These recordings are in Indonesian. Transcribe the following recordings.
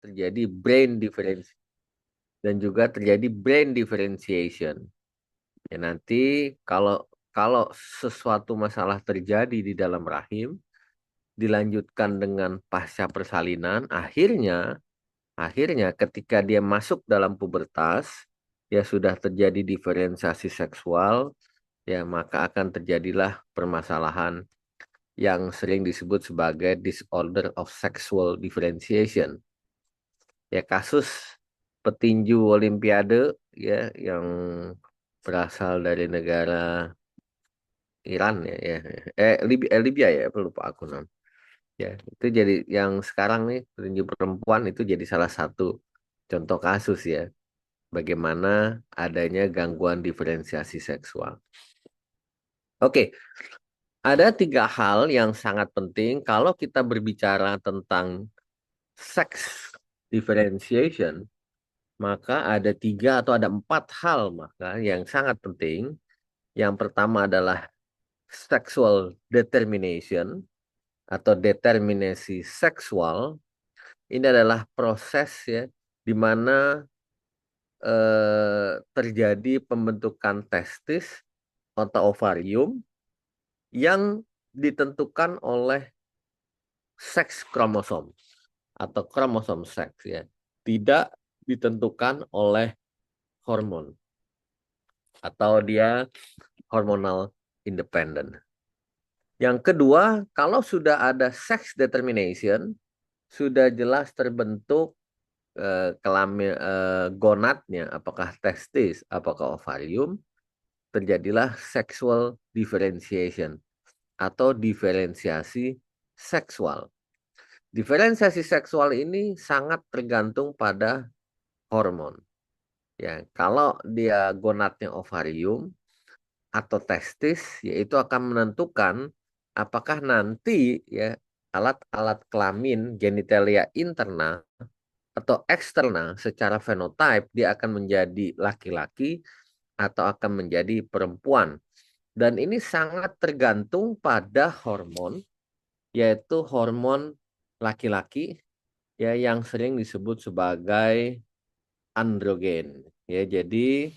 terjadi brain difference dan juga terjadi brain differentiation. Ya nanti kalau kalau sesuatu masalah terjadi di dalam rahim dilanjutkan dengan pasca persalinan, akhirnya ketika dia masuk dalam pubertas, ya sudah terjadi diferensiasi seksual, ya maka akan terjadilah permasalahan yang sering disebut sebagai disorder of sexual differentiation. Ya kasus petinju Olimpiade ya yang berasal dari negara Iran Libya ya, apa lupa aku nam. Ya, itu jadi yang sekarang nih petinju perempuan itu jadi salah satu contoh kasus ya bagaimana adanya gangguan diferensiasi seksual. Oke, ada tiga hal yang sangat penting kalau kita berbicara tentang sex differentiation, maka ada tiga atau ada empat hal maka yang sangat penting. Yang pertama adalah sexual determination atau determinasi seksual. Ini adalah proses ya di mana terjadi pembentukan testis atau ovarium yang ditentukan oleh seks kromosom atau kromosom seks ya. Tidak ditentukan oleh hormon atau dia hormonal independent. Yang kedua, kalau sudah ada sex determination, sudah jelas terbentuk kelamin gonadnya, apakah testis, apakah ovarium, terjadilah sexual differentiation atau diferensiasi seksual. Diferensiasi seksual ini sangat tergantung pada hormon. Ya, kalau dia gonadnya ovarium atau testis, yaitu akan menentukan apakah nanti ya alat-alat kelamin genitalia interna atau eksterna secara fenotype dia akan menjadi laki-laki atau akan menjadi perempuan. Dan ini sangat tergantung pada hormon, yaitu hormon laki-laki ya yang sering disebut sebagai androgen. Ya, jadi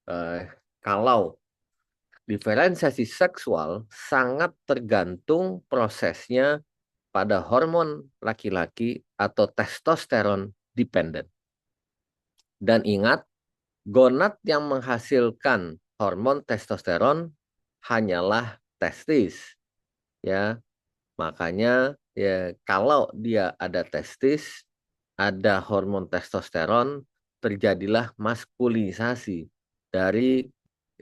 eh, kalau diferensiasi seksual sangat tergantung prosesnya pada hormon laki-laki atau testosteron dependent. Dan ingat, gonad yang menghasilkan hormon testosteron hanyalah testis. Ya, makanya ya kalau dia ada testis, ada hormon testosteron, terjadilah maskulinisasi dari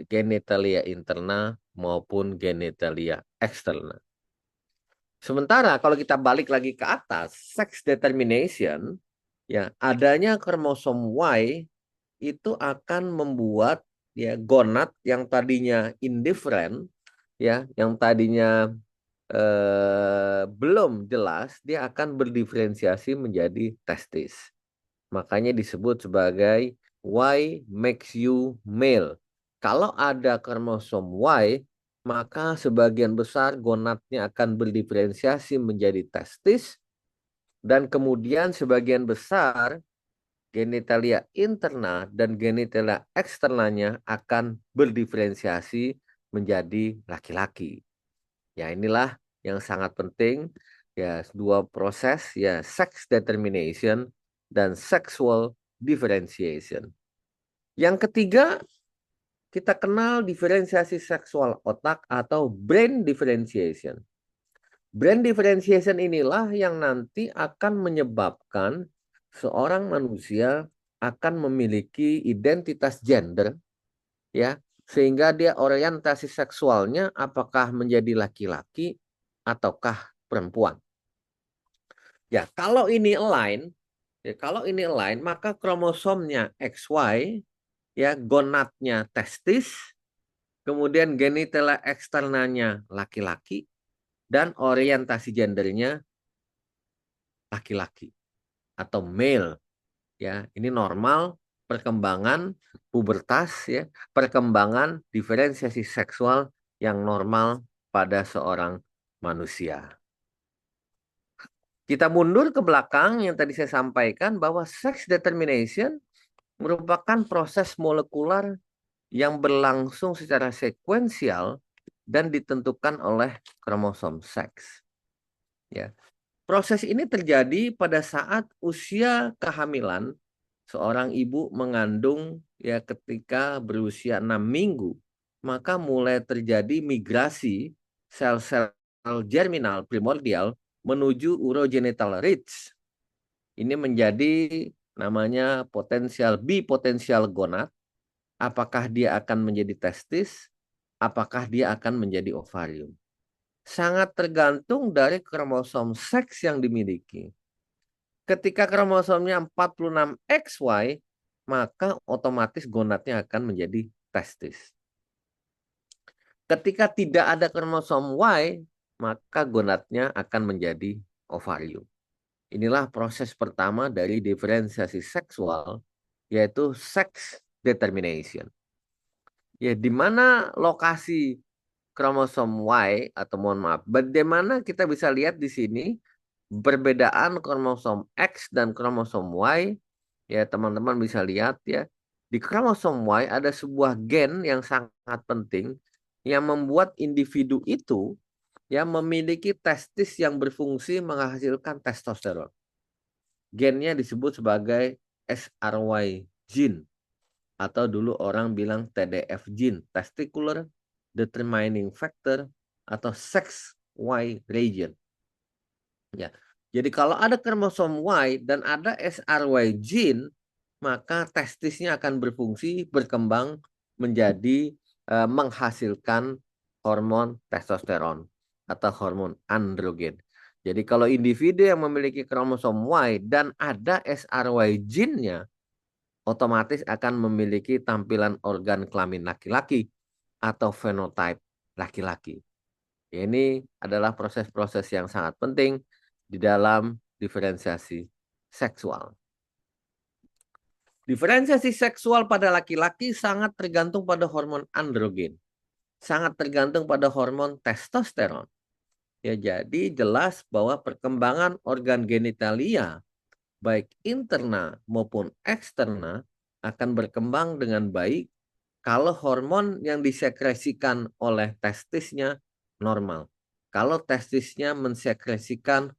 genitalia interna maupun genitalia eksterna. Sementara kalau kita balik lagi ke atas, sex determination, ya adanya kromosom Y itu akan membuat ya gonad yang tadinya indifferent, ya yang tadinya belum jelas, dia akan berdiferensiasi menjadi testis. Makanya disebut sebagai Y makes you male. Kalau ada kromosom Y, maka sebagian besar gonadnya akan berdiferensiasi menjadi testis, dan kemudian sebagian besar genitalia interna dan genitalia eksternanya akan berdiferensiasi menjadi laki-laki. Ya, inilah yang sangat penting ya dua proses ya sex determination dan sexual differentiation. Yang ketiga, kita kenal diferensiasi seksual otak atau brain differentiation. Brain differentiation inilah yang nanti akan menyebabkan seorang manusia akan memiliki identitas gender ya sehingga dia orientasi seksualnya apakah menjadi laki-laki ataukah perempuan. Ya, kalau ini align maka kromosomnya XY ya gonadnya testis, kemudian genitalia eksternalnya laki-laki dan orientasi gendernya laki-laki atau male ya. Ini normal perkembangan pubertas ya, perkembangan diferensiasi seksual yang normal pada seorang manusia. Kita mundur ke belakang yang tadi saya sampaikan bahwa sex determination merupakan proses molekular yang berlangsung secara sekuensial dan ditentukan oleh kromosom seks. Ya. Proses ini terjadi pada saat usia kehamilan seorang ibu mengandung ya ketika berusia 6 minggu, maka mulai terjadi migrasi sel-sel germinal primordial menuju urogenital ridge. Ini menjadi namanya potensial bipotensial gonad. Apakah dia akan menjadi testis? Apakah dia akan menjadi ovarium? Sangat tergantung dari kromosom seks yang dimiliki. Ketika kromosomnya 46XY, maka otomatis gonadnya akan menjadi testis. Ketika tidak ada kromosom Y, maka gonadnya akan menjadi ovarium. Inilah proses pertama dari diferensiasi seksual, yaitu sex determination. Ya, di mana lokasi kromosom Y atau mohon maaf, bagaimana kita bisa lihat di sini perbedaan kromosom X dan kromosom Y, ya teman-teman bisa lihat ya. Di kromosom Y ada sebuah gen yang sangat penting yang membuat individu itu ya memiliki testis yang berfungsi menghasilkan testosteron. Gennya disebut sebagai SRY gene atau dulu orang bilang TDF gene, testicular determining factor atau sex Y region. Ya. Jadi kalau ada kromosom Y dan ada SRY gene, maka testisnya akan berfungsi berkembang menjadi menghasilkan hormon testosteron atau hormon androgen. Jadi kalau individu yang memiliki kromosom Y dan ada SRY gene-nya, otomatis akan memiliki tampilan organ kelamin laki-laki atau fenotype laki-laki. Ini adalah proses-proses yang sangat penting di dalam diferensiasi seksual. Diferensiasi seksual pada laki-laki sangat tergantung pada hormon androgen. Sangat tergantung pada hormon testosteron. Ya, jadi jelas bahwa perkembangan organ genitalia baik interna maupun eksterna akan berkembang dengan baik kalau hormon yang disekresikan oleh testisnya normal. Kalau testisnya mensekresikan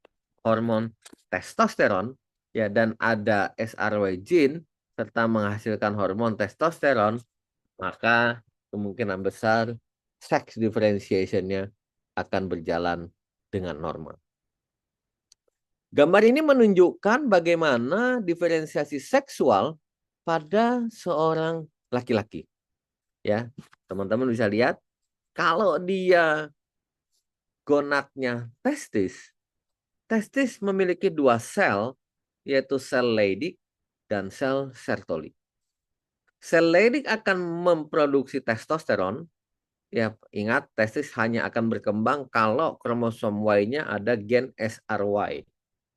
hormon testosteron ya dan ada SRY gene serta menghasilkan hormon testosteron, maka kemungkinan besar sex differentiation-nya akan berjalan dengan normal. Gambar ini menunjukkan bagaimana diferensiasi seksual pada seorang laki-laki. Ya, teman-teman bisa lihat kalau dia gonadnya testis, testis memiliki dua sel, yaitu sel Leydig dan sel Sertoli. Sel Leydig akan memproduksi testosteron. Ya, ingat testis hanya akan berkembang kalau kromosom Y-nya ada gen SRY.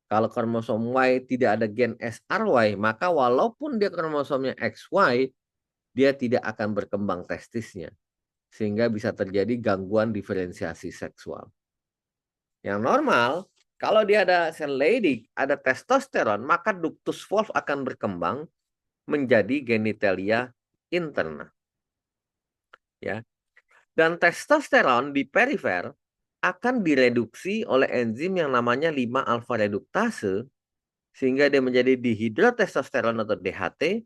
Kalau kromosom Y tidak ada gen SRY, maka walaupun dia kromosomnya XY, dia tidak akan berkembang testisnya. Sehingga bisa terjadi gangguan diferensiasi seksual. Yang normal, kalau dia ada sel Leydig, ada testosteron, maka ductus volf akan berkembang menjadi genitalia interna. Ya. Dan testosteron di perifer akan direduksi oleh enzim yang namanya 5-alfa reduktase sehingga dia menjadi dihidrotestosteron atau DHT,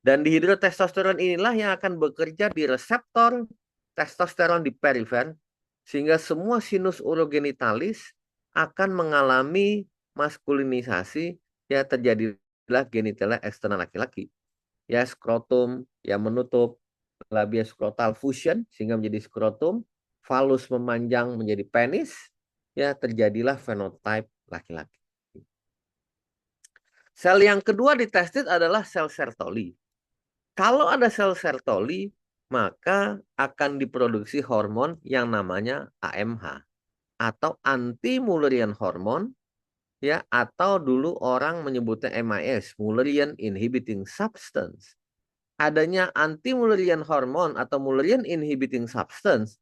dan dihidrotestosteron inilah yang akan bekerja di reseptor testosteron di perifer sehingga semua sinus urogenitalis akan mengalami maskulinisasi, ya terjadilah genitalia eksternal laki-laki. Ya skrotum yang menutup labia skrotal fusion sehingga menjadi skrotum, falus memanjang menjadi penis, ya terjadilah fenotipe laki-laki. Sel yang kedua di testis adalah sel Sertoli. Kalau ada sel Sertoli, maka akan diproduksi hormon yang namanya AMH atau anti-Mullerian hormone, ya, atau dulu orang menyebutnya MIS, Mullerian inhibiting substance. Adanya anti-Mullerian hormone atau Mullerian inhibiting substance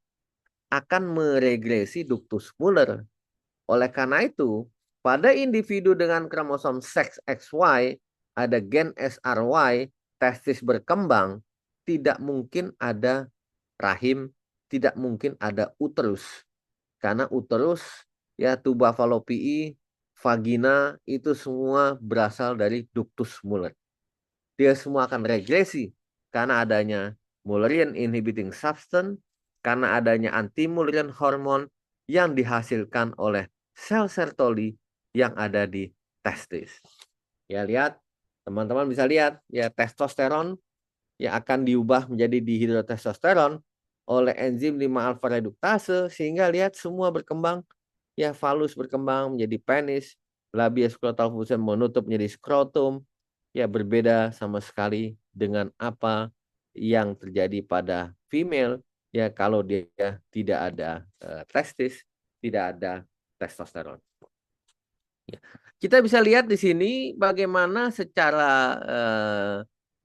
akan meregresi ductus Muller. Oleh karena itu, pada individu dengan kromosom seks XY, ada gen SRY, testis berkembang, tidak mungkin ada rahim, tidak mungkin ada uterus. Karena uterus, ya tuba falopii, vagina, itu semua berasal dari ductus Muller. Dia semua akan regresi karena adanya Mullerian inhibiting substance, karena adanya anti-Mullerian hormone yang dihasilkan oleh sel Sertoli yang ada di testis. Ya lihat, teman-teman bisa lihat ya testosteron yang akan diubah menjadi dihidrotestosteron oleh enzim 5 alfa reduktase sehingga lihat semua berkembang ya falus berkembang menjadi penis, labia skrotal fusion menutup menjadi skrotum, ya berbeda sama sekali dengan apa yang terjadi pada female ya kalau dia tidak ada testis, tidak ada testosteron. Ya. Kita bisa lihat di sini bagaimana secara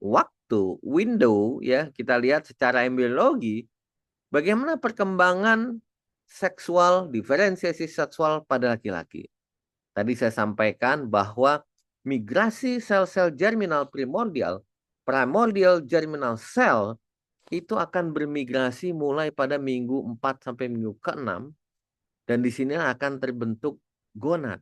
waktu window ya kita lihat secara embriologi bagaimana perkembangan seksual diferensiasi seksual pada laki-laki. Tadi saya sampaikan bahwa migrasi sel-sel germinal primordial germinal cell itu akan bermigrasi mulai pada minggu 4 sampai minggu ke-6 dan di sini akan terbentuk gonad.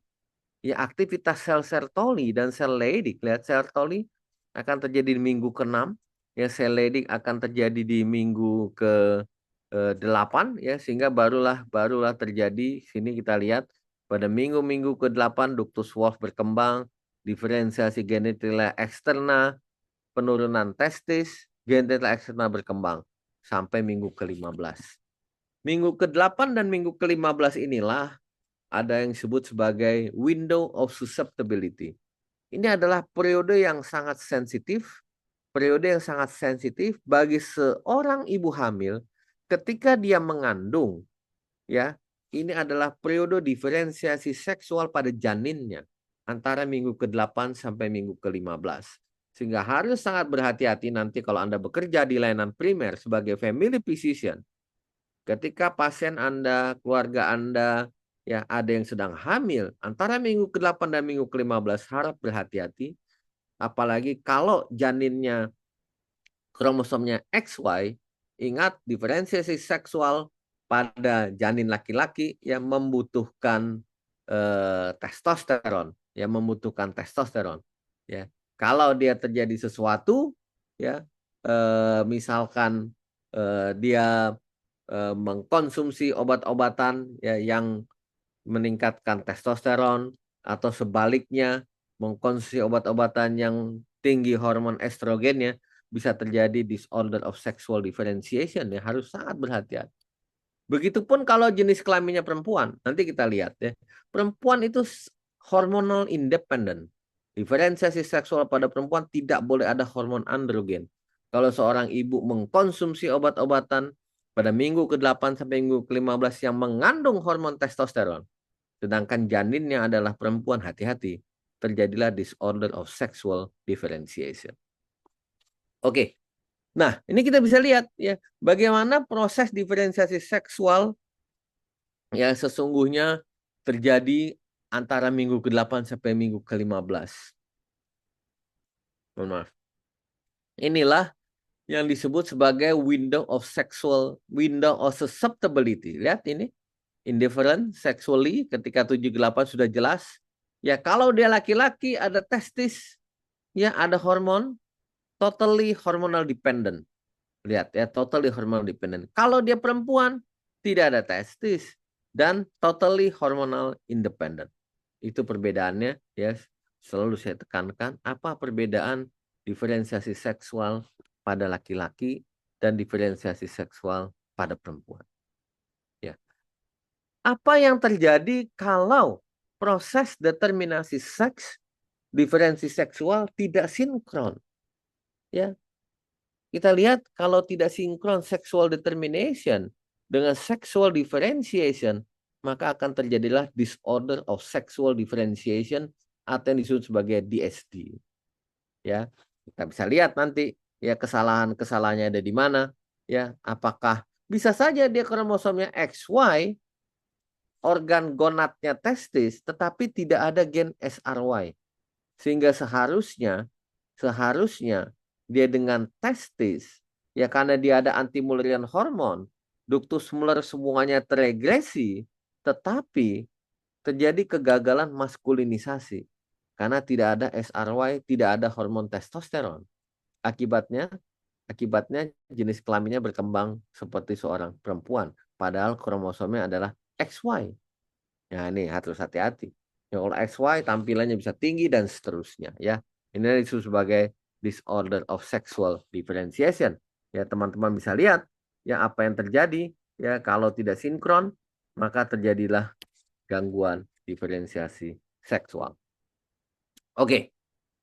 Ya, aktivitas sel Sertoli dan sel Leydig, lihat Sertoli akan terjadi di minggu ke-6, ya sel Leydig akan terjadi di minggu ke-8 ya sehingga barulah terjadi sini kita lihat pada minggu-minggu ke-8 ductus Wolff berkembang, diferensiasi genitalia eksterna, penurunan testis, genitalia eksterna berkembang sampai minggu ke-15. Minggu ke-8 dan minggu ke-15 inilah ada yang disebut sebagai window of susceptibility. Ini adalah periode yang sangat sensitif, bagi seorang ibu hamil ketika dia mengandung. Ya, ini adalah periode diferensiasi seksual pada janinnya antara minggu ke-8 sampai minggu ke-15. Sehingga harus sangat berhati-hati nanti kalau Anda bekerja di layanan primer sebagai family physician. Ketika pasien Anda, keluarga Anda, ya ada yang sedang hamil antara minggu ke-8 dan minggu ke-15 harap berhati-hati. Apalagi kalau janinnya kromosomnya XY, ingat diferensiasi seksual pada janin laki-laki yang membutuhkan testosteron, ya. Kalau dia terjadi sesuatu, ya misalkan dia mengkonsumsi obat-obatan ya, yang meningkatkan testosteron atau sebaliknya mengkonsumsi obat-obatan yang tinggi hormon estrogennya bisa terjadi disorder of sexual differentiation ya harus sangat berhati-hati. Begitupun kalau jenis kelaminnya perempuan, nanti kita lihat ya. Perempuan itu hormonal independent. Diferensiasi seksual pada perempuan tidak boleh ada hormon androgen. Kalau seorang ibu mengkonsumsi obat-obatan pada minggu ke-8 sampai minggu ke-15 yang mengandung hormon testosteron, sedangkan janinnya adalah perempuan, hati-hati. Terjadilah disorder of sexual differentiation. Oke. Nah, ini kita bisa lihat ya bagaimana proses diferensiasi seksual ya sesungguhnya terjadi antara minggu ke-8 sampai minggu ke-15. Mohon maaf. Inilah yang disebut sebagai window of susceptibility. Lihat ini. Indifferent sexually ketika 7 ke 8 sudah jelas. Ya kalau dia laki-laki ada testis, ya ada hormon, totally hormonal dependent. Lihat ya, totally hormonal dependent. Kalau dia perempuan, tidak ada testis dan totally hormonal independent. Itu perbedaannya ya. Selalu saya tekankan apa perbedaan diferensiasi seksual pada laki-laki dan diferensiasi seksual pada perempuan. Ya. Apa yang terjadi kalau proses determinasi seks, diferensi seksual tidak sinkron? Ya, kita lihat kalau tidak sinkron sexual determination dengan sexual differentiation, maka akan terjadilah disorder of sexual differentiation atau yang disebut sebagai DSD. Ya, kita bisa lihat nanti ya kesalahannya ada di mana. Ya, apakah bisa saja dia kromosomnya XY organ gonadnya testis, tetapi tidak ada gen SRY. Sehingga seharusnya dia dengan testis, ya karena dia ada anti Mullerian hormon, ductus Muller semuanya teregresi, tetapi terjadi kegagalan maskulinisasi. Karena tidak ada SRY, tidak ada hormon testosteron. Akibatnya jenis kelaminnya berkembang seperti seorang perempuan. Padahal kromosomnya adalah XY. Ya ini harus hati-hati. Ya, kalau XY tampilannya bisa tinggi dan seterusnya. Ya, ini disebut sebagai disorder of sexual differentiation. Ya teman-teman bisa lihat ya apa yang terjadi. Ya kalau tidak sinkron maka terjadilah gangguan diferensiasi seksual. Oke,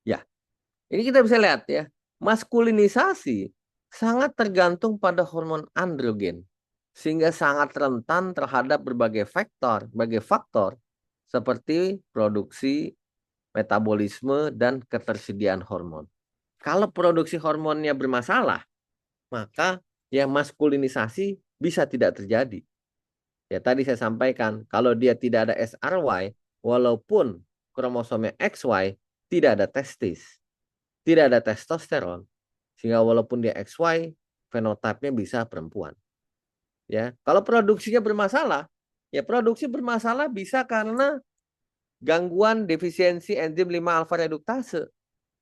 ya ini kita bisa lihat ya maskulinisasi sangat tergantung pada hormon androgen sehingga sangat rentan terhadap berbagai faktor seperti produksi, metabolisme, dan ketersediaan hormon. Kalau produksi hormonnya bermasalah, maka ya maskulinisasi bisa tidak terjadi. Ya tadi saya sampaikan, kalau dia tidak ada SRY, walaupun kromosomnya XY, tidak ada testis, tidak ada testosteron, sehingga walaupun dia XY, fenotipenya bisa perempuan. Ya, kalau produksinya bermasalah, ya produksi bermasalah bisa karena gangguan defisiensi enzim 5 alfa reduktase.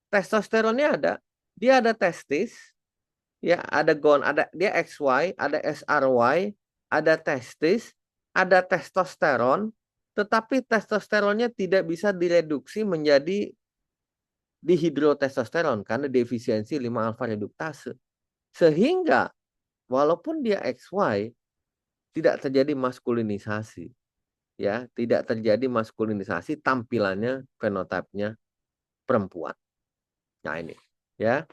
Testosteronnya ada, dia ada testis, ya ada dia XY, ada SRY, ada testis, ada testosteron, tetapi testosteronnya tidak bisa direduksi menjadi dihidrotestosteron karena defisiensi 5 alfa reduktase. Sehingga walaupun dia XY tidak terjadi maskulinisasi, ya, tidak terjadi maskulinisasi, tampilannya fenotipenya perempuan. Nah, ini ya.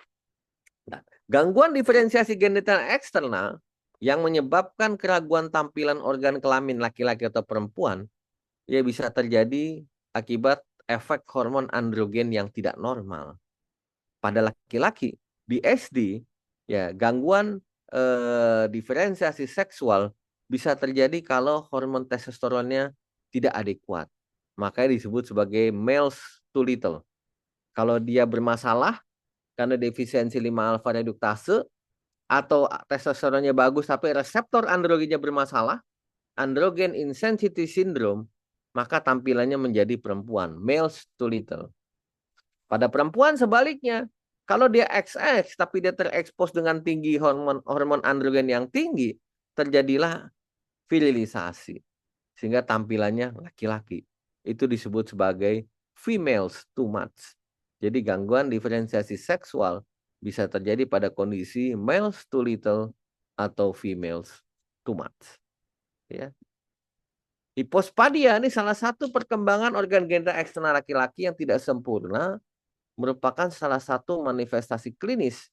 Nah, gangguan diferensiasi genital eksternal yang menyebabkan keraguan tampilan organ kelamin laki-laki atau perempuan ya bisa terjadi akibat efek hormon androgen yang tidak normal. Pada laki-laki di SD ya gangguan diferensiasi seksual bisa terjadi kalau hormon testosteronnya tidak adekuat. Makanya disebut sebagai males too little. Kalau dia bermasalah karena defisiensi 5 alfa reduktase atau testosteronnya bagus tapi reseptor androgennya bermasalah, androgen insensitivity syndrome, maka tampilannya menjadi perempuan, males too little. Pada perempuan sebaliknya, kalau dia XX tapi dia terekspos dengan tinggi hormon androgen yang tinggi, terjadilah virilisasi sehingga tampilannya laki-laki. Itu disebut sebagai females too much. Jadi gangguan diferensiasi seksual bisa terjadi pada kondisi males too little atau females too much. Ya. Hipospadia ini salah satu perkembangan organ genital eksternal laki-laki yang tidak sempurna, merupakan salah satu manifestasi klinis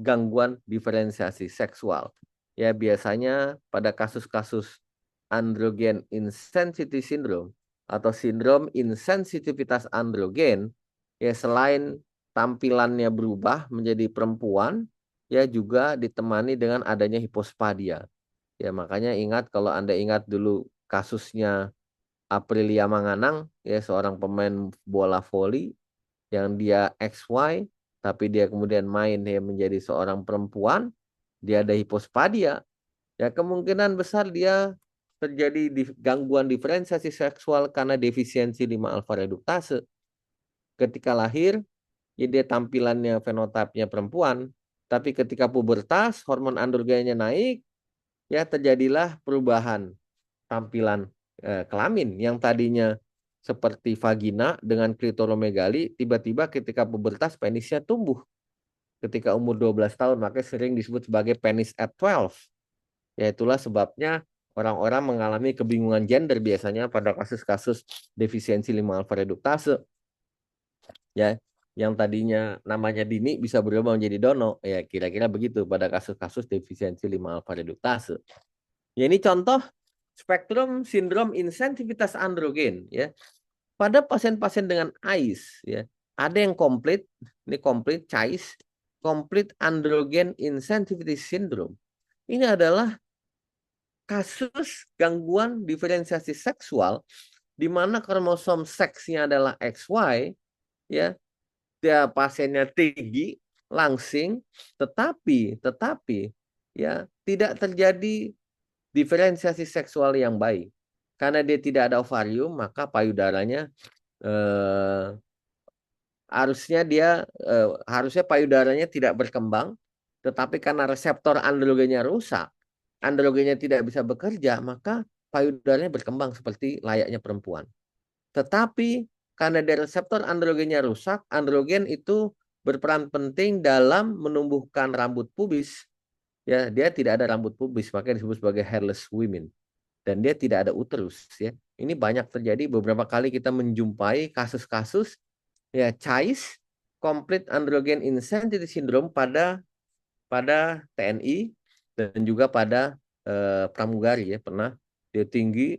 gangguan diferensiasi seksual. Ya biasanya pada kasus-kasus androgen insensitivity syndrome atau sindrom insensitivitas androgen, ya selain tampilannya berubah menjadi perempuan, ya juga ditemani dengan adanya hipospadia. Ya makanya ingat kalau Anda ingat dulu kasusnya Aprilia Manganang, ya seorang pemain bola voli yang dia XY, tapi dia kemudian main ya menjadi seorang perempuan, dia ada hipospadia, ya kemungkinan besar dia terjadi gangguan diferensiasi seksual karena defisiensi 5 alfa reduktase. Ketika lahir, ya dia tampilannya fenotipnya perempuan, tapi ketika pubertas, hormon androgennya naik, ya terjadilah perubahan tampilan kelamin yang tadinya seperti vagina dengan klitoromegali, tiba-tiba ketika pubertas penisnya tumbuh. Ketika umur 12 tahun, makanya sering disebut sebagai penis at 12. Ya itulah sebabnya orang-orang mengalami kebingungan gender biasanya pada kasus-kasus defisiensi 5 alfa reduktase. Ya, yang tadinya namanya Dini bisa berubah menjadi Dono. Ya kira-kira begitu pada kasus-kasus defisiensi 5 alfa reduktase. Ya ini contoh spektrum sindrom insensitivitas androgen ya. Pada pasien-pasien dengan AIS ya, ada yang komplit, ini komplit CAIS, complete androgen insensitivity syndrome. Ini adalah kasus gangguan diferensiasi seksual di mana kromosom seksnya adalah XY, ya, dia pasiennya tinggi, langsing, tetapi ya tidak terjadi diferensiasi seksual yang baik. Karena dia tidak ada ovarium, maka payudaranya harusnya payudaranya tidak berkembang, tetapi karena reseptor androgennya rusak, androgennya tidak bisa bekerja, maka payudaranya berkembang seperti layaknya perempuan. Tetapi karena dari reseptor androgennya rusak, androgen itu berperan penting dalam menumbuhkan rambut pubis. Ya, dia tidak ada rambut pubis, makanya disebut sebagai hairless women. Dan dia tidak ada uterus. Ya, ini banyak terjadi. Beberapa kali kita menjumpai kasus-kasus ya CAIS, Complete Androgen Insensitivity Syndrome pada TNI dan juga pada pramugari ya, pernah dia tinggi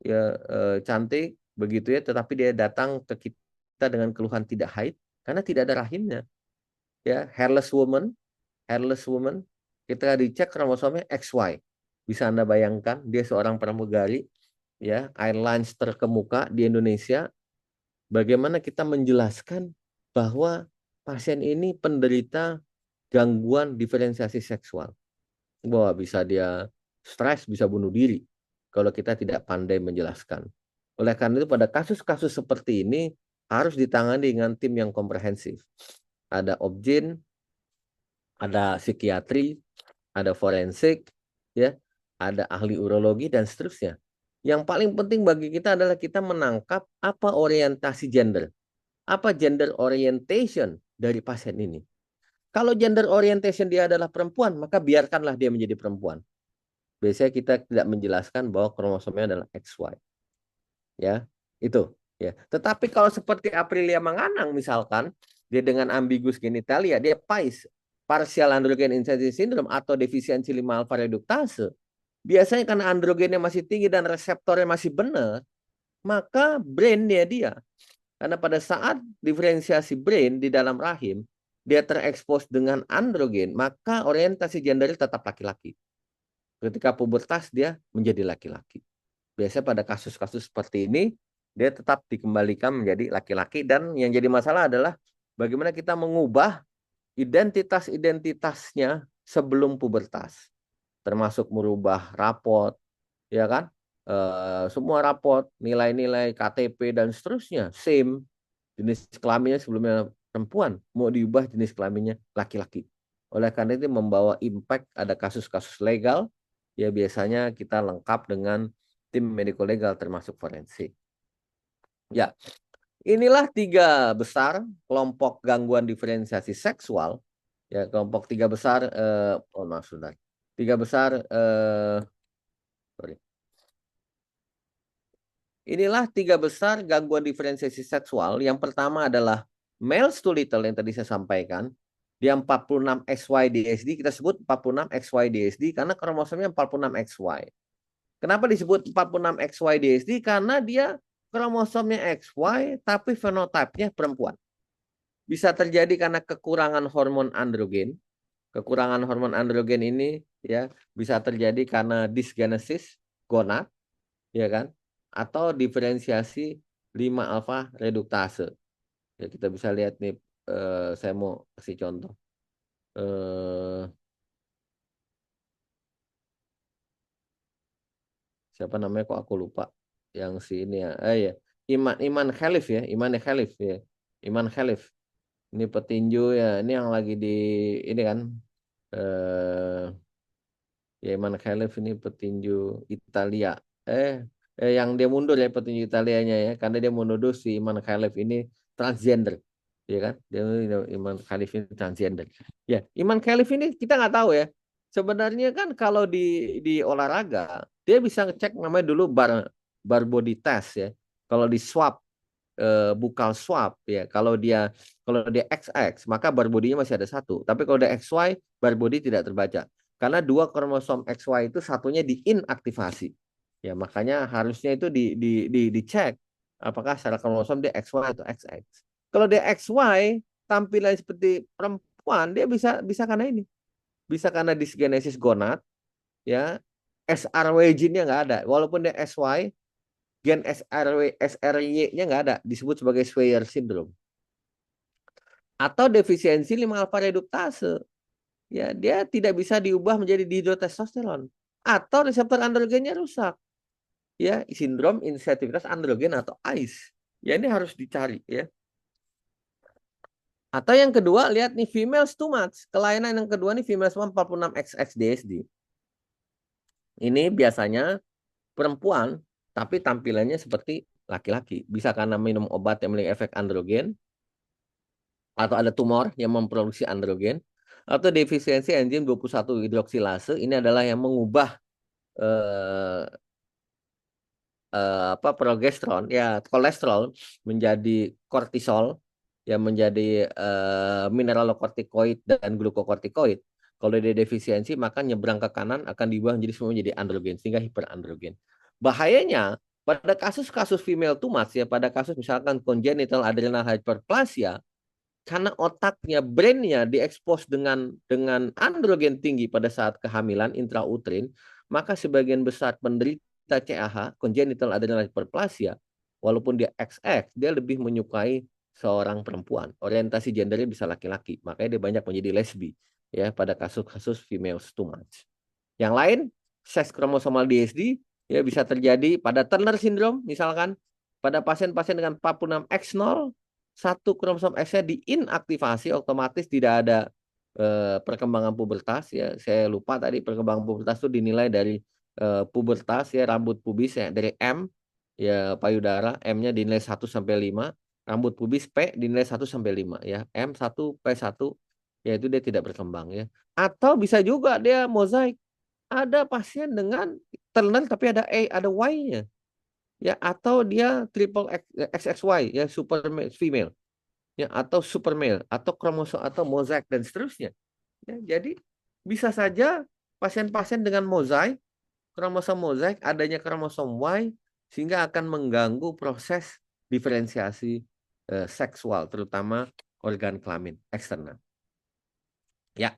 ya, cantik begitu ya, tetapi dia datang ke kita dengan keluhan tidak haid karena tidak ada rahimnya. Ya, hairless woman kita dicek kromosomnya XY. Bisa Anda bayangkan dia seorang pramugari ya, airlines terkemuka di Indonesia. Bagaimana kita menjelaskan bahwa pasien ini penderita gangguan diferensiasi seksual? Bahwa bisa dia stres, bisa bunuh diri kalau kita tidak pandai menjelaskan. Oleh karena itu pada kasus-kasus seperti ini harus ditangani dengan tim yang komprehensif. Ada obgyn, ada psikiatri, ada forensik, ya, ada ahli urologi dan seterusnya. Yang paling penting bagi kita adalah kita menangkap apa orientasi gender, apa gender orientation dari pasien ini. Kalau gender orientation dia adalah perempuan, maka biarkanlah dia menjadi perempuan. Biasanya kita tidak menjelaskan bahwa kromosomnya adalah XY. Ya, itu. Ya. Tetapi kalau seperti Aprilia Manganang misalkan, dia dengan ambigus genitalia, dia PAIS, partial androgen insensity syndrome atau defisiensi 5 alfa reduktase. Biasanya karena androgennya masih tinggi dan reseptornya masih benar, maka brainnya dia. Karena pada saat diferensiasi brain di dalam rahim, dia terekspos dengan androgen, maka orientasi gendernya tetap laki-laki. Ketika pubertas dia menjadi laki-laki. Biasanya pada kasus-kasus seperti ini, dia tetap dikembalikan menjadi laki-laki. Dan yang jadi masalah adalah bagaimana kita mengubah identitas-identitasnya sebelum pubertas. Termasuk merubah rapot, ya kan? Semua rapot, nilai-nilai KTP dan seterusnya, SIM, jenis kelaminnya sebelumnya perempuan, mau diubah jenis kelaminnya laki-laki. Oleh karena itu membawa impact, ada kasus-kasus legal, ya biasanya kita lengkap dengan tim medico legal termasuk forensik. Ya, inilah 3 besar kelompok gangguan diferensiasi seksual. Ya, kelompok 3 besar, oh maaf sudah. 3 besar, sorry. Inilah 3 besar gangguan diferensiasi seksual. Yang pertama adalah males too little yang tadi saya sampaikan. Dia 46 XY-DSD, kita sebut 46 XY-DSD karena kromosomnya 46 XY. Kenapa disebut 46 XY-DSD? Karena dia kromosomnya XY tapi fenotipenya perempuan. Bisa terjadi karena kekurangan hormon androgen. Kekurangan hormon androgen ini ya bisa terjadi karena dysgenesis gonad, ya kan? Atau diferensiasi 5 alfa reduktase. Ya, kita bisa lihat nih, saya mau kasih contoh. Siapa namanya kok aku lupa yang si ini ya. Ya. Iman Khalif ya, Iman Khalif ya. Iman Khalif. Ini petinju ya, ini yang lagi di ini kan eh ya Iman Khalif ini petinju Italia. Yang dia mundur ya petinju Italianya ya, karena dia menuduh si Iman Khalif ini transgender, ya kan? Dia Iman Khalif ini transgender. Ya, Iman Khalif ini kita nggak tahu ya. Sebenarnya kan kalau di olahraga dia bisa ngecek namanya dulu bar body test ya. Kalau di swab, bukal swab ya. Kalau dia XX maka bar bodinya masih ada satu. Tapi kalau dia XY bar body tidak terbaca. Karena 2 kromosom XY itu satunya diinaktivasi. Ya, makanya harusnya itu dicek apakah secara kromosom dia XY atau XX. Kalau dia XY tampilan seperti perempuan, dia bisa karena ini. Bisa karena dysgenesis gonad ya, SRW gene-nya nggak ada. Walaupun dia SY, gen SRY-nya nggak ada. Disebut sebagai Swyer syndrome. Atau defisiensi 5-alfa reduktase. Ya, dia tidak bisa diubah menjadi dihidrotestosteron. Atau reseptor androgennya rusak. Ya, sindrom insensitivitas androgen atau AIS. Ya, ini harus dicari ya. Atau yang kedua, lihat nih females too much. Kelainan yang kedua nih females 46XX DSD. Ini biasanya perempuan tapi tampilannya seperti laki-laki. Bisa karena minum obat yang memiliki efek androgen, atau ada tumor yang memproduksi androgen, atau defisiensi enzim 21 hidroksilase. Ini adalah yang mengubah eh, progesteron ya kolesterol menjadi kortisol, yang menjadi mineralokortikoid dan glukokortikoid. Kalau dia defisiensi maka nyebrang ke kanan akan diubah menjadi semua menjadi androgen sehingga hiperandrogen. Bahayanya pada kasus-kasus female too much ya, pada kasus misalkan congenital adrenal hyperplasia, karena otaknya, brainnya diekspos dengan androgen tinggi pada saat kehamilan intrautrin, maka sebagian besar penderita CAH, congenital adrenal hyperplasia, walaupun dia XX, dia lebih menyukai seorang perempuan. Orientasi gendernya bisa laki-laki, makanya dia banyak menjadi lesbi ya pada kasus-kasus female too much. Yang lain, seks kromosomal DSD ya bisa terjadi pada Turner syndrome misalkan, pada pasien-pasien dengan 46X0, satu kromosom X-nya diinaktivasi, otomatis tidak ada perkembangan pubertas ya. Saya lupa tadi perkembangan pubertas itu dinilai dari pubertas ya, rambut pubis ya, dari M ya payudara, M-nya dinilai 1 sampai 5, rambut pubis P dinilai 1 sampai 5 ya. M1 P1 yaitu dia tidak berkembang ya. Atau bisa juga dia mozaik. Ada pasien dengan Turner tapi ada ada Y-nya. Ya, atau dia triple XXY ya, super female. Ya, atau super male, atau kromosom atau mozaik dan seterusnya. Ya, jadi bisa saja pasien-pasien dengan mozaik, kromosom mozaik, adanya kromosom Y sehingga akan mengganggu proses diferensiasi seksual, terutama organ kelamin eksternal. Ya.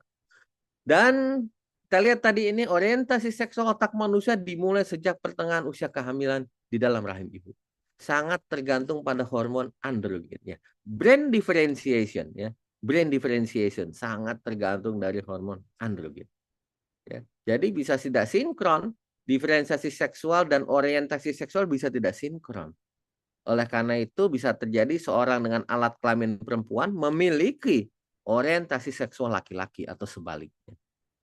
Dan kita lihat tadi ini orientasi seksual otak manusia dimulai sejak pertengahan usia kehamilan di dalam rahim ibu. Sangat tergantung pada hormon androgen ya. Brain differentiation ya. Brain differentiation sangat tergantung dari hormon androgen. Ya. Jadi bisa tidak sinkron, diferensiasi seksual dan orientasi seksual bisa tidak sinkron. Oleh karena itu bisa terjadi seorang dengan alat kelamin perempuan memiliki orientasi seksual laki-laki atau sebaliknya.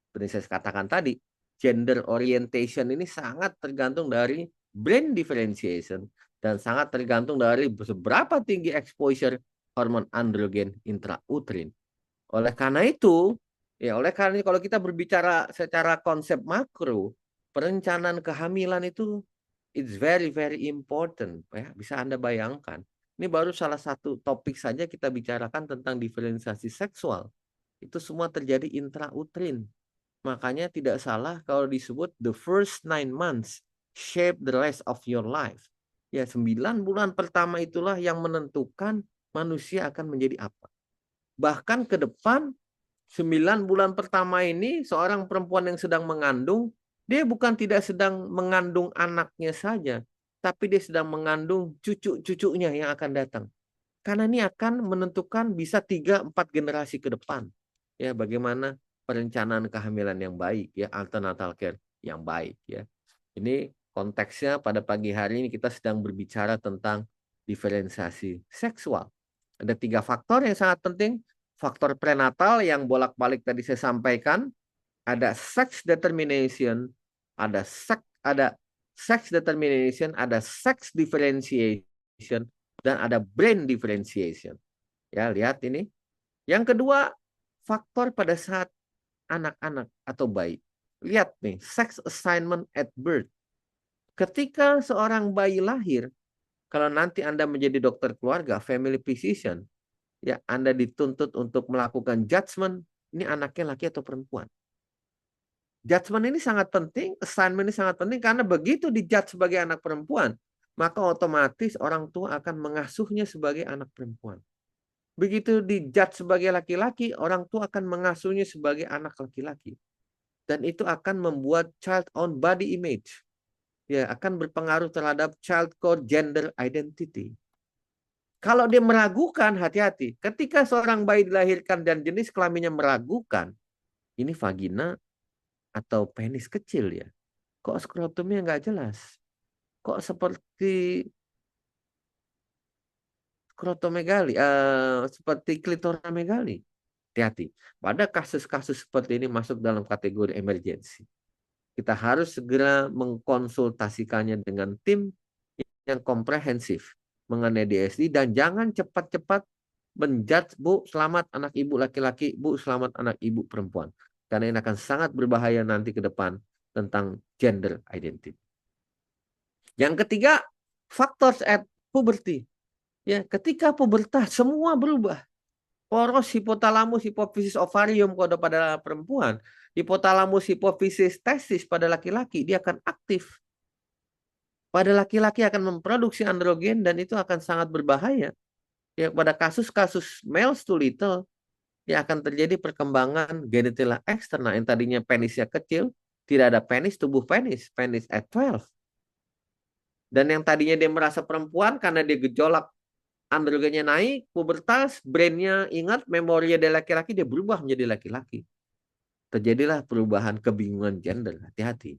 Seperti saya katakan tadi, gender orientation ini sangat tergantung dari brain differentiation dan sangat tergantung dari seberapa tinggi exposure hormon androgen intrautrin. Oleh karena itu, kalau kita berbicara secara konsep makro, perencanaan kehamilan itu it's very very important ya, bisa Anda bayangkan. Ini baru salah satu topik saja kita bicarakan tentang diferensiasi seksual. Itu semua terjadi intrautrin. Makanya tidak salah kalau disebut the first 9 months shape the rest of your life. Ya, 9 bulan pertama itulah yang menentukan manusia akan menjadi apa. Bahkan ke depan 9 bulan pertama ini seorang perempuan yang sedang mengandung, dia bukan tidak sedang mengandung anaknya saja, tapi dia sedang mengandung cucu-cucunya yang akan datang. Karena ini akan menentukan bisa 3-4 generasi ke depan. Ya, bagaimana perencanaan kehamilan yang baik ya, antenatal care yang baik ya. Ini konteksnya pada pagi hari ini kita sedang berbicara tentang diferensiasi seksual. Ada 3 faktor yang sangat penting. Faktor prenatal yang bolak-balik tadi saya sampaikan, ada sex determination, ada sex determination, ada sex differentiation, dan ada brain differentiation. Ya, lihat ini. Yang kedua, faktor pada saat anak-anak atau bayi. Lihat nih, sex assignment at birth. Ketika seorang bayi lahir, kalau nanti Anda menjadi dokter keluarga, family physician, ya Anda dituntut untuk melakukan judgment, ini anaknya laki atau perempuan. Judgment ini sangat penting, assignment ini sangat penting, karena begitu dijudge sebagai anak perempuan, maka otomatis orang tua akan mengasuhnya sebagai anak perempuan. Begitu dijudge sebagai laki-laki, orang tua akan mengasuhnya sebagai anak laki-laki. dan itu akan membuat child own body image. Ya, akan berpengaruh terhadap child core gender identity. Kalau dia meragukan, hati-hati. Ketika seorang bayi dilahirkan dan jenis kelaminnya meragukan, ini vagina atau penis kecil ya. Kok skrotumnya nggak jelas? Kok seperti skrotomegali, seperti klitoridomegali? Hati-hati. Pada kasus-kasus seperti ini masuk dalam kategori emergensi. Kita harus segera mengkonsultasikannya dengan tim yang komprehensif mengenai DSD dan jangan cepat-cepat menjudge, Bu, selamat anak ibu laki-laki, Bu, selamat anak ibu perempuan. Karena ini akan sangat berbahaya nanti ke depan tentang gender identity. Yang ketiga, factors at puberty. Ya, ketika pubertas semua berubah. Poros hipotalamus hipofisis ovarium kalau pada perempuan, hipotalamus hipofisis testis pada laki-laki dia akan aktif. Pada laki-laki akan memproduksi androgen dan itu akan sangat berbahaya. Ya, pada kasus-kasus males too little, ya akan terjadi perkembangan genitalia eksternal yang tadinya penisnya kecil, tidak ada penis, tubuh penis, penis at 12. Dan yang tadinya dia merasa perempuan karena dia gejolak androgennya naik, pubertas, brainnya ingat, memorinya dari laki-laki, dia berubah menjadi laki-laki. Terjadilah perubahan kebingungan gender. Hati-hati.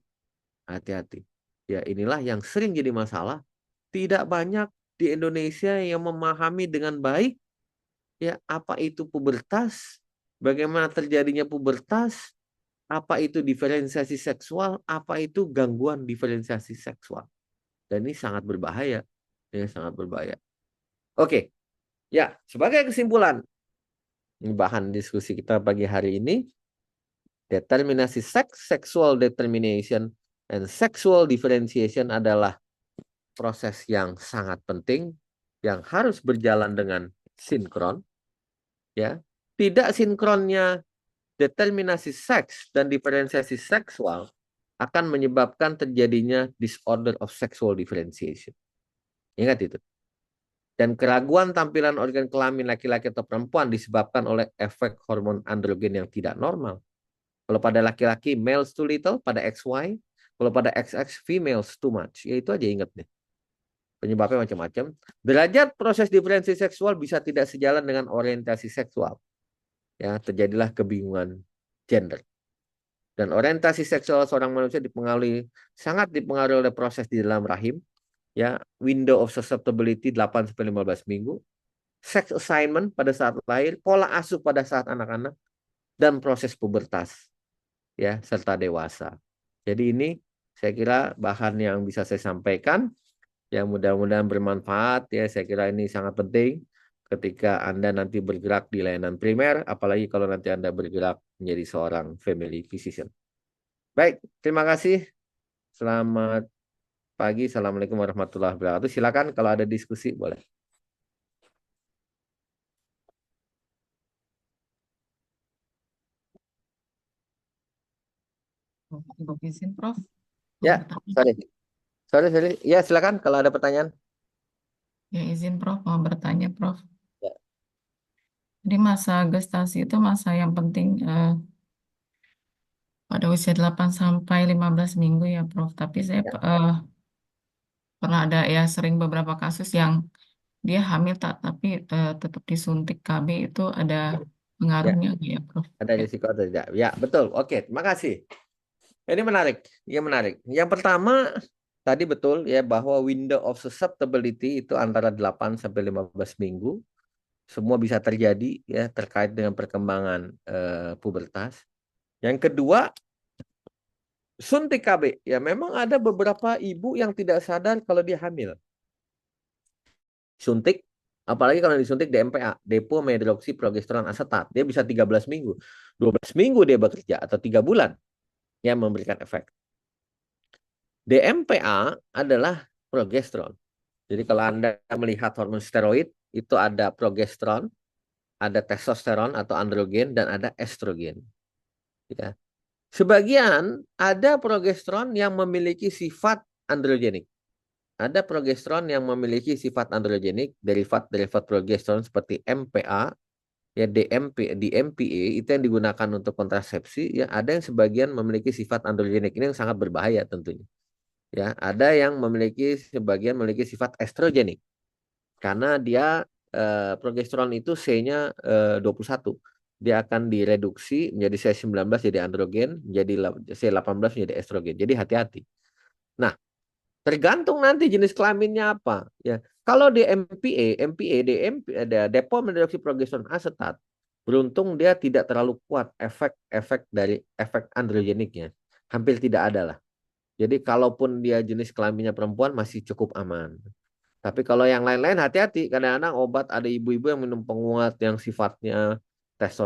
Hati-hati. Ya inilah yang sering jadi masalah. Tidak banyak di Indonesia yang memahami dengan baik ya apa itu pubertas, bagaimana terjadinya pubertas, apa itu diferensiasi seksual, apa itu gangguan diferensiasi seksual. Dan ini sangat berbahaya. Ini sangat berbahaya. Oke. Ya, sebagai kesimpulan, bahan diskusi kita pagi hari ini, determinasi seks, sexual determination, and sexual differentiation adalah proses yang sangat penting, yang harus berjalan dengan sinkron. Ya, tidak sinkronnya determinasi seks dan diferensiasi seksual akan menyebabkan terjadinya disorder of sexual differentiation. Ingat itu. Dan keraguan tampilan organ kelamin laki-laki atau perempuan disebabkan oleh efek hormon androgen yang tidak normal. Kalau pada laki-laki males too little, pada XY. Kalau pada XX females too much. Ya itu aja ingat deh. Penyebabnya macam-macam. Derajat proses diferensiasi seksual bisa tidak sejalan dengan orientasi seksual. Ya, terjadilah kebingungan gender. Dan orientasi seksual seorang manusia sangat dipengaruhi oleh proses di dalam rahim. Ya, window of susceptibility 8-15 minggu. Sex assignment pada saat lahir, pola asuh pada saat anak-anak, dan proses pubertas, ya, serta dewasa. Jadi ini saya kira bahan yang bisa saya sampaikan, yang mudah-mudahan bermanfaat. Ya, saya kira ini sangat penting ketika Anda nanti bergerak di layanan primer, apalagi kalau nanti Anda bergerak menjadi seorang family physician. Baik, terima kasih. Selamat pagi. Assalamualaikum warahmatullahi wabarakatuh. Silakan kalau ada diskusi boleh. Ibu izin, Prof. Ya, sorry. Ya, silakan kalau ada pertanyaan. Ya, izin, Prof. Mau bertanya, Prof. Ya. Jadi masa gestasi itu masa yang penting pada usia 8 sampai 15 minggu ya, Prof. Tapi saya Ya. pernah ada ya sering beberapa kasus yang dia hamil tapi tetap disuntik KB itu ada Ya, pengaruhnya nggak ya, Prof? ada Ya. risiko atau tidak? Ya, betul. Oke, terima kasih. Ini menarik. Ya, menarik. Yang pertama, tadi betul ya bahwa window of susceptibility itu antara 8 sampai 15 minggu. Semua bisa terjadi ya terkait dengan perkembangan pubertas. Yang kedua, suntik KB. Ya, memang ada beberapa ibu yang tidak sadar kalau dia hamil. Suntik, apalagi kalau disuntik DMPA, depo medroksiprogesteron asetat, dia bisa 13 minggu. 12 minggu dia bekerja atau 3 bulan yang memberikan efek. DMPA adalah progesteron. Jadi kalau Anda melihat hormon steroid, itu ada progesteron, ada testosteron atau androgen, dan ada estrogen. Ya. Sebagian ada progesteron yang memiliki sifat androgenik. Ada progesteron yang memiliki sifat androgenik, derivat-derivat progesteron seperti MPA, ya di MPA itu yang digunakan untuk kontrasepsi, ya ada yang sebagian memiliki sifat androgenik. Ini yang sangat berbahaya tentunya. Ya, ada yang sebagian memiliki sifat estrogenik karena dia progesteron itu C-nya 21. Dia akan direduksi menjadi C19 jadi androgen, menjadi C18 menjadi estrogen. Jadi hati-hati. Nah, tergantung nanti jenis kelaminnya apa. Ya, kalau di MPA, ada depo medroksiprogesteron asetat, beruntung dia tidak terlalu kuat efek-efek dari efek androgeniknya. Hampir tidak ada lah. Jadi kalaupun dia jenis kelaminnya perempuan masih cukup aman. Tapi kalau yang lain-lain hati-hati. Kadang-kadang obat ada ibu-ibu yang minum penguat yang sifatnya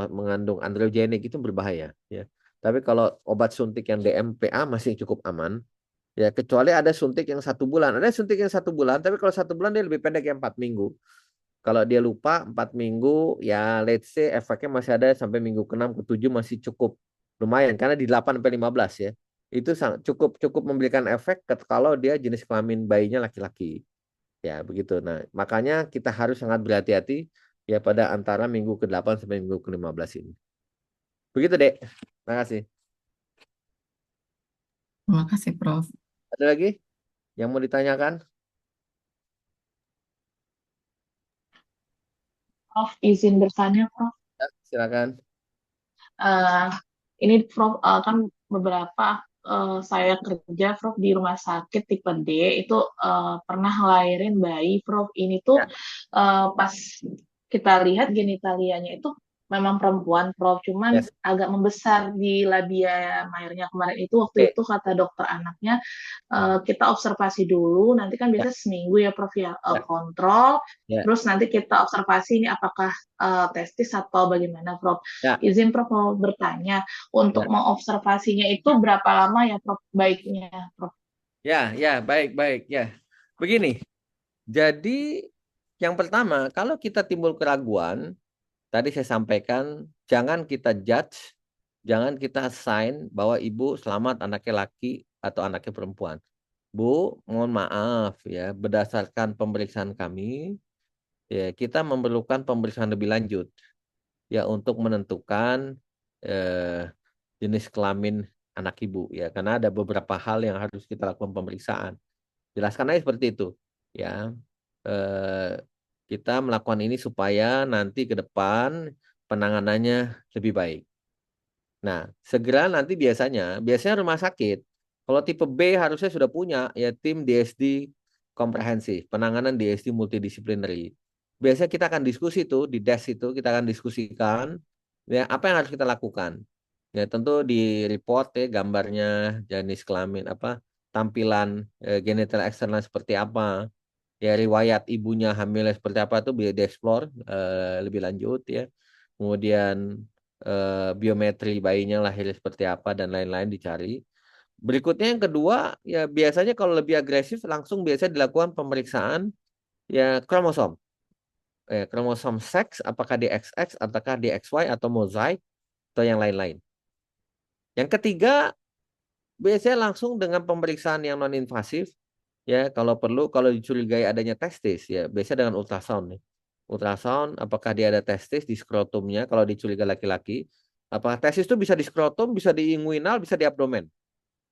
mengandung androgenik itu berbahaya. Ya. Tapi kalau obat suntik yang DMPA masih cukup aman. Ya, kecuali ada suntik yang 1 bulan. Ada suntik yang 1 bulan, tapi kalau 1 bulan dia lebih pendek yang 4 minggu. Kalau dia lupa 4 minggu, ya let's say efeknya masih ada sampai minggu ke-6, ke-7 masih cukup lumayan. Karena di 8 sampai 15 ya. Itu cukup cukup memberikan efek kalau dia jenis kelamin bayinya laki-laki. Ya, begitu. Nah, makanya kita harus sangat berhati-hati ya pada antara minggu ke-8 sampai minggu ke-15 ini. Begitu, Dek. Terima kasih. Terima kasih, Prof. Ada lagi yang mau ditanyakan? Prof, izin bertanya, Prof. Ya, silakan. Eh, ini Prof, kan beberapa saya kerja Prof di rumah sakit tipe D itu pernah ngelahirin bayi Prof. Ini tuh Ya, pas kita lihat genitalianya itu memang perempuan Prof, cuman yes. agak membesar di labia mayornya kemarin itu waktu Oke. itu kata dokter anaknya Hmm. kita observasi dulu, nanti kan Ya, biasanya seminggu ya Prof ya ya, kontrol, ya, terus nanti kita observasi ini apakah testis atau bagaimana Prof. ya, Izin Prof mau bertanya, untuk ya. mengobservasinya itu berapa lama ya Prof baiknya Prof? Ya, ya, baik, baik, ya. Begini, jadi yang pertama, kalau kita timbul keraguan, tadi saya sampaikan, jangan kita judge, jangan kita assign bahwa ibu selamat anaknya laki atau anaknya perempuan. Bu, mohon maaf ya, berdasarkan pemeriksaan kami, ya kita memerlukan pemeriksaan lebih lanjut ya untuk menentukan eh, jenis kelamin anak ibu ya, karena ada beberapa hal yang harus kita lakukan pemeriksaan. Jelaskan aja seperti itu ya. Eh, kita melakukan ini supaya nanti ke depan penanganannya lebih baik. Nah, segera nanti biasanya rumah sakit, kalau tipe B harusnya sudah punya ya tim DSD komprehensif, penanganan DSD multidisciplinary. Biasanya kita akan diskusi tuh di desk itu, kita akan diskusikan ya apa yang harus kita lakukan. Ya tentu di report ya gambarnya, jenis kelamin apa, tampilan genital eksternal seperti apa, ya riwayat ibunya hamilnya seperti apa tuh bisa dieksplor lebih lanjut ya. Kemudian biometri bayinya lahirnya seperti apa dan lain-lain dicari. Berikutnya yang kedua ya biasanya kalau lebih agresif langsung biasa dilakukan pemeriksaan ya kromosom. Kromosom seks apakah di XX apakah di XY atau mozaik atau yang lain-lain. Yang ketiga biasanya langsung dengan pemeriksaan yang non invasif ya kalau perlu kalau dicurigai adanya testis ya biasanya dengan ultrasound nih. Ultrasound apakah dia ada testis di skrotumnya kalau dicurigai laki-laki. Apakah testis itu bisa di skrotum, bisa di inguinal, bisa di abdomen.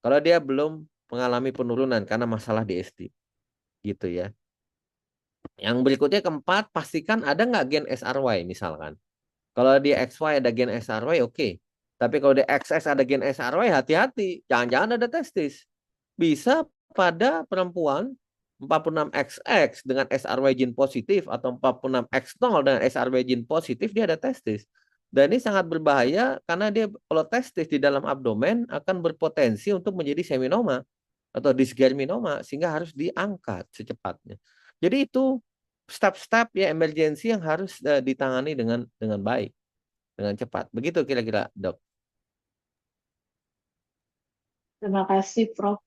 Kalau dia belum mengalami penurunan karena masalah DSD gitu ya. Yang berikutnya keempat, pastikan ada nggak gen SRY misalkan. Kalau di XY ada gen SRY oke. Tapi kalau di XX ada gen SRY hati-hati. Jangan-jangan ada testis. Bisa pada perempuan 46XX dengan SRY gene positif atau 46X0 dengan SRY gene positif dia ada testis. Dan ini sangat berbahaya karena dia kalau testis di dalam abdomen akan berpotensi untuk menjadi seminoma atau disgerminoma sehingga harus diangkat secepatnya. Jadi itu step-step ya emergensi yang harus ditangani dengan baik, dengan cepat. Begitu kira-kira, Dok. Terima kasih Prof.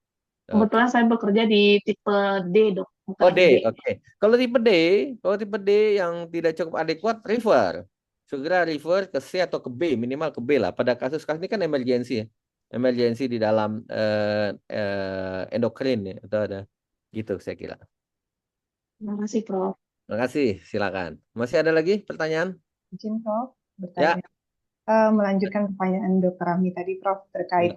Oke. Kebetulan saya bekerja di tipe D dok, bukan Oh, yang D, B. oke. Kalau tipe D yang tidak cukup adekuat, refer. Segera refer ke C atau ke B, minimal ke B lah. Pada kasus-kasus ini kan emergensi ya. Emergensi di dalam endokrin ya, atau ada gitu saya kira. Terima kasih Prof. Terima kasih, silakan. Masih ada lagi pertanyaan? Izin Prof. bertanya. Melanjutkan pertanyaan Dr. Rami tadi, Prof, terkait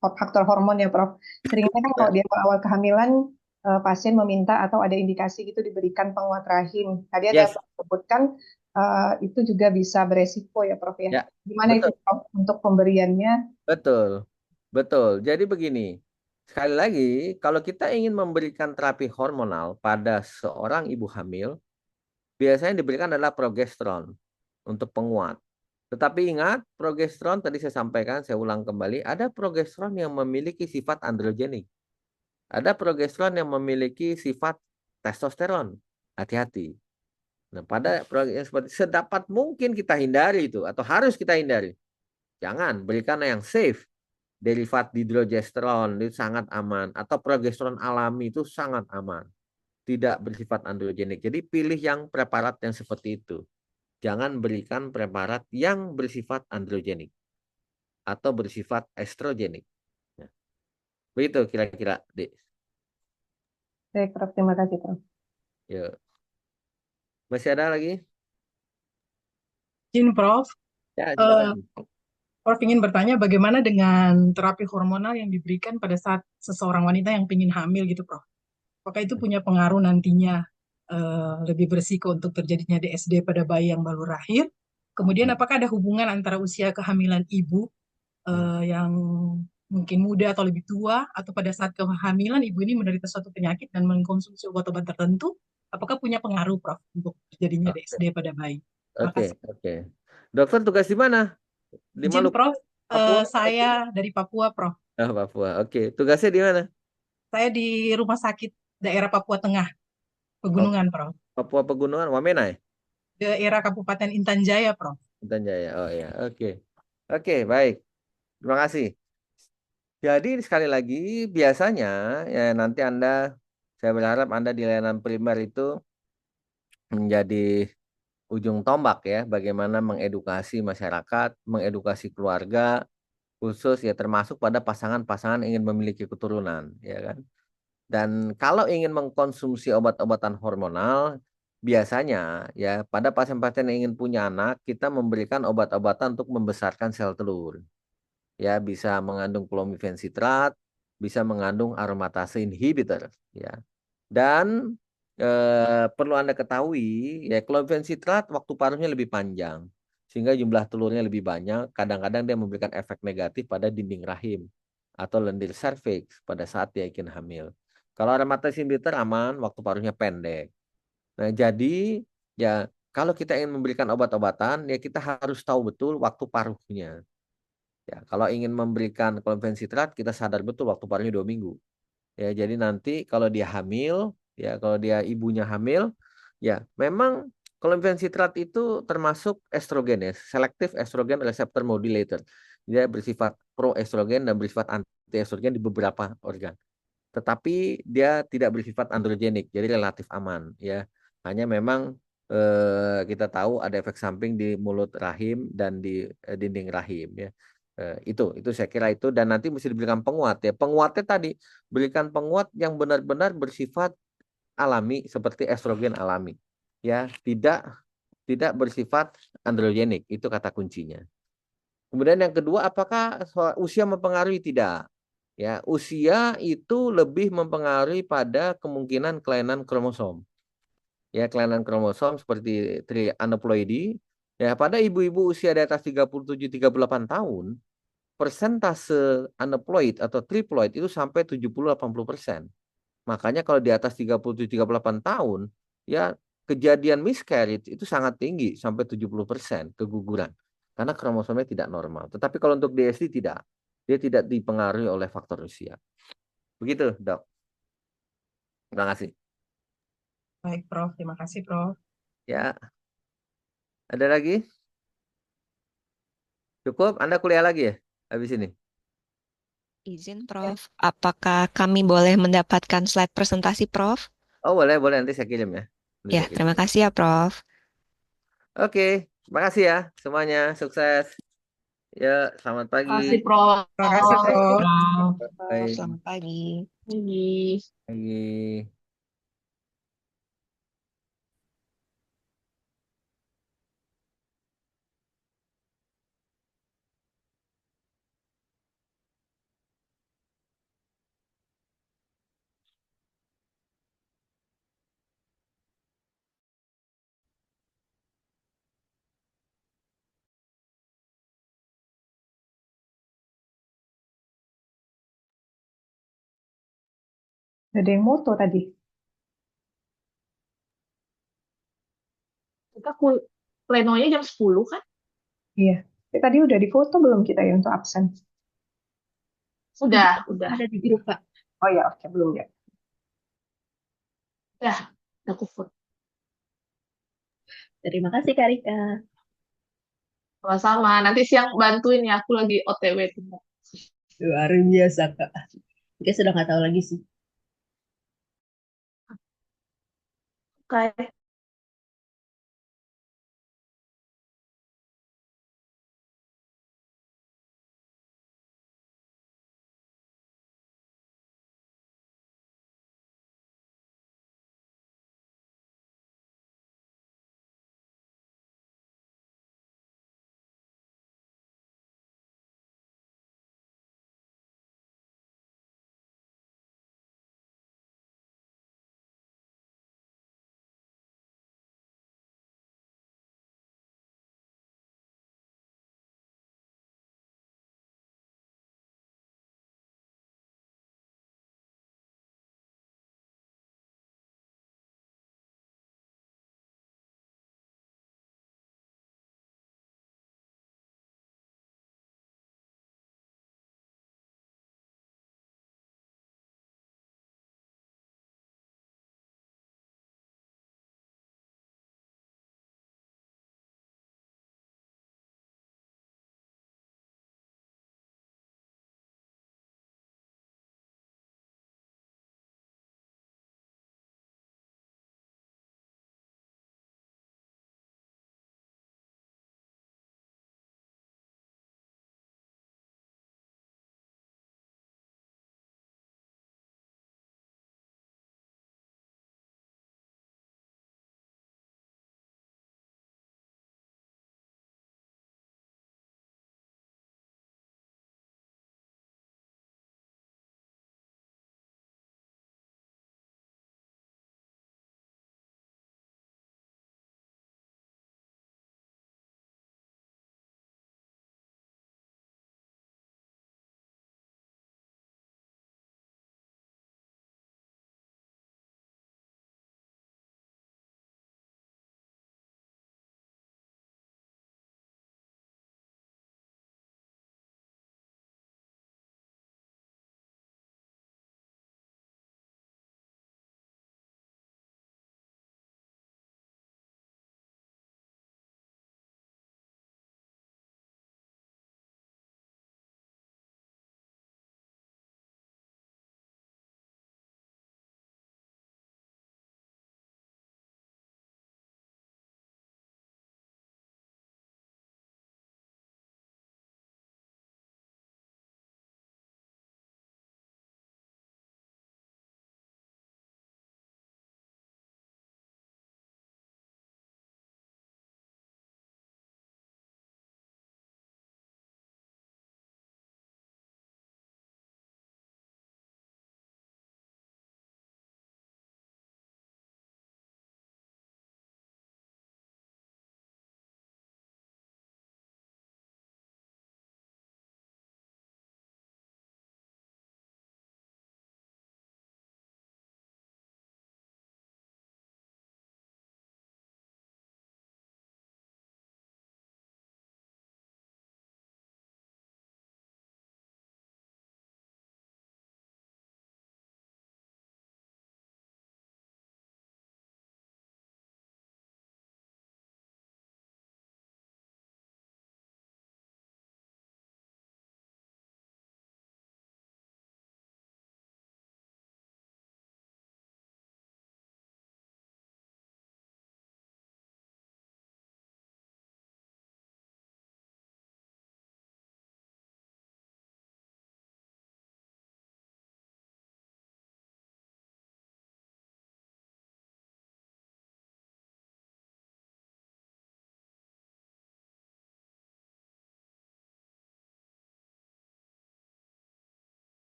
faktor hormon ya, Prof. Seringnya kan kalau di awal kehamilan pasien meminta atau ada indikasi gitu diberikan penguat rahim. Tadi ada Yes. Prof sebutkan itu juga bisa beresiko ya, Prof ya. Ya, Gimana itu, betul. Prof, untuk pemberiannya? Betul, betul. Jadi begini, sekali lagi, kalau kita ingin memberikan terapi hormonal pada seorang ibu hamil, biasanya diberikan adalah progesteron untuk penguat. Tetapi ingat, progesteron tadi saya sampaikan, saya ulang kembali, ada progesteron yang memiliki sifat androgenik. Ada progesteron yang memiliki sifat testosteron. Hati-hati. Nah, pada progesteron seperti sedapat mungkin kita hindari itu atau harus kita hindari. Jangan berikan yang safe. Derivat dihidrogesteron itu sangat aman atau progesteron alami itu sangat aman. Tidak bersifat androgenik. Jadi pilih yang preparat yang seperti itu. Jangan berikan preparat yang bersifat androgenik atau bersifat estrogenik. Ya. Begitu kira-kira, Dek. Baik, Prof. Terima kasih, Prof. Yuk. Masih ada lagi? Izin, Prof. Ya, silakan. Prof ingin bertanya bagaimana dengan terapi hormonal yang diberikan pada saat seseorang wanita yang ingin hamil gitu, Prof. Apakah itu punya pengaruh nantinya lebih berisiko untuk terjadinya DSD pada bayi yang baru lahir? Kemudian apakah ada hubungan antara usia kehamilan ibu yang mungkin muda atau lebih tua, atau pada saat kehamilan ibu ini menderita suatu penyakit dan mengkonsumsi obat-obat tertentu, apakah punya pengaruh, Prof, untuk terjadinya DSD pada bayi? Terima Oke, kasih. oke. Dokter tugas di mana? Di Izin, Maluku? Prof. Papua? Saya dari Papua, Prof. Oh, Papua. Oke, tugasnya di mana? Saya di rumah sakit daerah Papua Tengah, Oh, Pegunungan, Prof. Papua Pegunungan, Wamena ya? Daerah Kabupaten Intan Jaya, Prof. Intan Jaya. Oh ya, oke. Oke, baik. Terima kasih. Jadi sekali lagi biasanya ya nanti saya berharap Anda di layanan primer itu menjadi ujung tombak ya, bagaimana mengedukasi masyarakat, mengedukasi keluarga, khusus ya termasuk pada pasangan-pasangan ingin memiliki keturunan, ya kan. Dan kalau ingin mengkonsumsi obat-obatan hormonal, biasanya ya pada pasien-pasien yang ingin punya anak, kita memberikan obat-obatan untuk membesarkan sel telur. Ya, bisa mengandung clomiphene citrat, bisa mengandung aromatase inhibitor, ya. Dan perlu Anda ketahui, ya clomiphene citrat waktu paruhnya lebih panjang, sehingga jumlah telurnya lebih banyak. Kadang-kadang dia memberikan efek negatif pada dinding rahim atau lendir serviks pada saat dia ingin hamil. Kalau aromatase inhibitor aman, waktu paruhnya pendek. Nah, jadi ya kalau kita ingin memberikan obat-obatan, ya kita harus tahu betul waktu paruhnya. Ya, kalau ingin memberikan clomiphene citrat, kita sadar betul waktu paruhnya 2 minggu. Ya, jadi nanti kalau dia hamil, ya kalau dia ibunya hamil, ya memang clomiphene citrat itu termasuk estrogen ya, selective estrogen receptor modulator. Dia bersifat pro-estrogen dan bersifat anti-estrogen di beberapa organ. Tetapi dia tidak bersifat androgenik, jadi relatif aman ya. Hanya memang kita tahu ada efek samping di mulut rahim dan di dinding rahim ya. Itu saya kira itu, dan nanti mesti diberikan penguat ya. Penguatnya tadi berikan penguat yang benar-benar bersifat alami seperti estrogen alami. Ya, tidak bersifat androgenik, itu kata kuncinya. Kemudian yang kedua, apakah usia mempengaruhi? Tidak. Ya, usia itu lebih mempengaruhi pada kemungkinan kelainan kromosom. Ya, kelainan kromosom seperti trianeuploidy. Ya, pada ibu-ibu usia di atas 37-38 tahun, persentase aneuploid atau triploid itu sampai 70-80%. Makanya kalau di atas 37-38 tahun, ya kejadian miscarriage itu sangat tinggi sampai 70% keguguran. Karena kromosomnya tidak normal. Tetapi kalau untuk DSD tidak. Dia tidak dipengaruhi oleh faktor usia. Begitu, Dok. Terima kasih. Baik, Prof. Terima kasih, Prof. Ya, ada lagi? Cukup? Anda kuliah lagi ya habis ini? Izin, Prof. Apakah kami boleh mendapatkan slide presentasi, Prof? Oh, boleh, boleh. Nanti saya kirim ya. Nanti Ya, saya kirim. terima kasih ya, Prof. Oke, terima kasih ya semuanya. Sukses. Ya, selamat pagi. Makasih, Prof. Terima kasih, Prof. Baik. Selamat pagi. Pagi. Pagi. Ada yang moto tadi. Kita plenonya jam 10 kan? Iya. Tadi udah difoto belum kita ya untuk absen? Udah. Ada di grup, Kak. Oh ya, oke, belum ya. Udah aku foto. Terima kasih, Kak Rika. Sama-sama. Nanti siang bantuin ya, aku lagi OTW. Luar biasa, Kak. Rika sudah nggak tahu lagi sih. Oke.